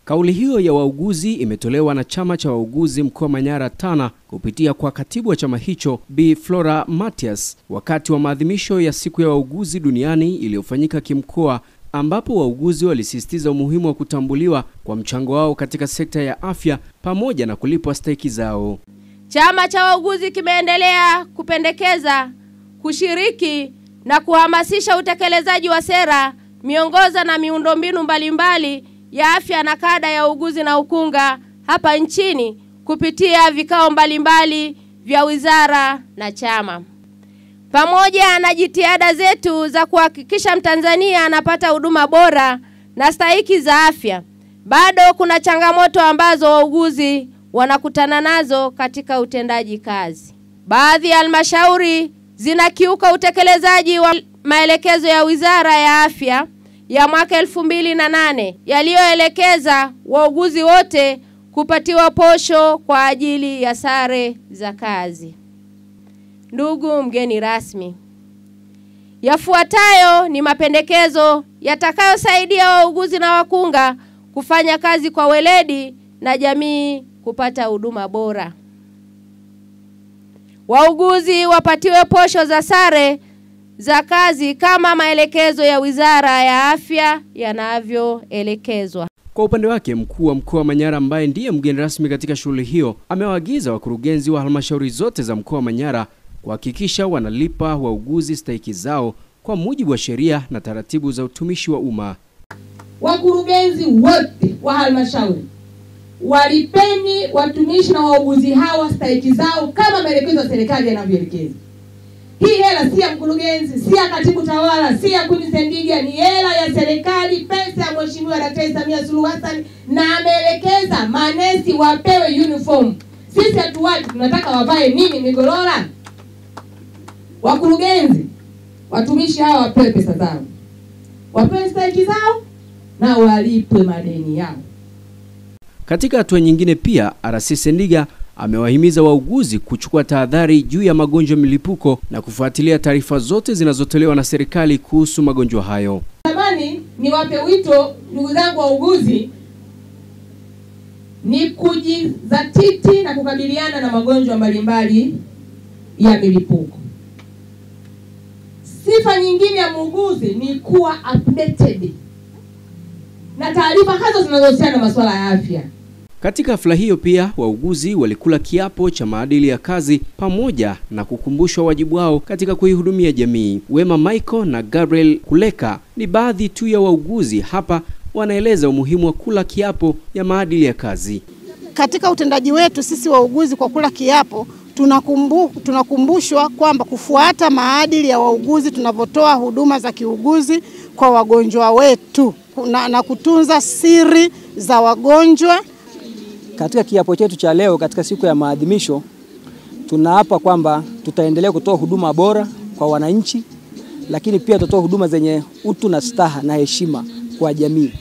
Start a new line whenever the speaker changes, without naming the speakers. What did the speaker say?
Kauli hiyo ya wauguzi imetolewa na chama cha wauguzi mkoa Manyara TANA kupitia kwa katibu wa chama hicho Bi Flora Matias wakati wa maadhimisho ya siku ya wauguzi duniani iliyofanyika kimkoa, ambapo wauguzi walisisitiza umuhimu wa kutambuliwa kwa mchango wao katika sekta ya afya pamoja na kulipwa stahiki zao.
Chama cha wauguzi kimeendelea kupendekeza, kushiriki na kuhamasisha utekelezaji wa sera, miongozo na miundombinu mbalimbali ya afya na kada ya uuguzi na ukunga hapa nchini kupitia vikao mbalimbali vya wizara na chama. Pamoja na jitihada zetu za kuhakikisha Mtanzania anapata huduma bora na stahiki za afya, bado kuna changamoto ambazo wauguzi wanakutana nazo katika utendaji kazi. Baadhi ya halmashauri zinakiuka utekelezaji wa maelekezo ya Wizara ya Afya ya mwaka 2008 yaliyoelekeza wauguzi wote kupatiwa posho kwa ajili ya sare za kazi. Ndugu mgeni rasmi, yafuatayo ni mapendekezo yatakayosaidia wauguzi na wakunga kufanya kazi kwa weledi na jamii kupata huduma bora. Wauguzi wapatiwe posho za sare za kazi kama maelekezo ya Wizara ya Afya yanavyoelekezwa.
Kwa upande wake, mkuu wa mkoa wa Manyara ambaye ndiye mgeni rasmi katika shughuli hiyo amewaagiza wakurugenzi wa halmashauri zote za mkoa wa Manyara kuhakikisha wanalipa wauguzi stahiki zao kwa mujibu wa sheria na taratibu za utumishi wa umma.
Wakurugenzi wote wa halmashauri walipeni watumishi na wauguzi hawa stahiki zao kama maelekezo ya serikali yanavyoelekeza. Hii hela si ya mkurugenzi, si ya katibu tawala, si ya Queen Sendiga, ni hela ya serikali, pesa ya Mheshimiwa Daktari Samia Suluhu Hassan, na ameelekeza manesi wapewe uniform. Sisi hatuwaji, tunataka wavae nini migorora? Wakurugenzi, watumishi hawa wapewe pesa zao, wapewe stahiki zao na walipwe madeni yao.
Katika hatua nyingine pia, RC Sendiga amewahimiza wauguzi kuchukua tahadhari juu ya magonjwa milipuko na kufuatilia taarifa zote zinazotolewa na serikali kuhusu magonjwa hayo.
Tamani niwape wito ndugu zangu wauguzi ni kujizatiti na kukabiliana na magonjwa mbalimbali ya milipuko. Sifa nyingine ya muuguzi ni kuwa updated na taarifa hazo zinazohusiana na masuala ya afya.
Katika hafla hiyo pia, wauguzi walikula kiapo cha maadili ya kazi pamoja na kukumbushwa wajibu wao katika kuihudumia jamii. Wema Michael na Gabriel Kuleka ni baadhi tu ya wauguzi hapa wanaeleza umuhimu wa kula kiapo ya maadili ya kazi.
Katika utendaji wetu sisi wauguzi kwa kula kiapo tunakumbushwa kwamba kufuata maadili ya wauguzi tunavyotoa huduma za kiuguzi kwa wagonjwa wetu na kutunza siri za wagonjwa.
Katika kiapo chetu cha leo katika siku ya maadhimisho, tunaapa kwamba tutaendelea kutoa huduma bora kwa wananchi, lakini pia tutatoa huduma zenye utu na staha na heshima kwa jamii.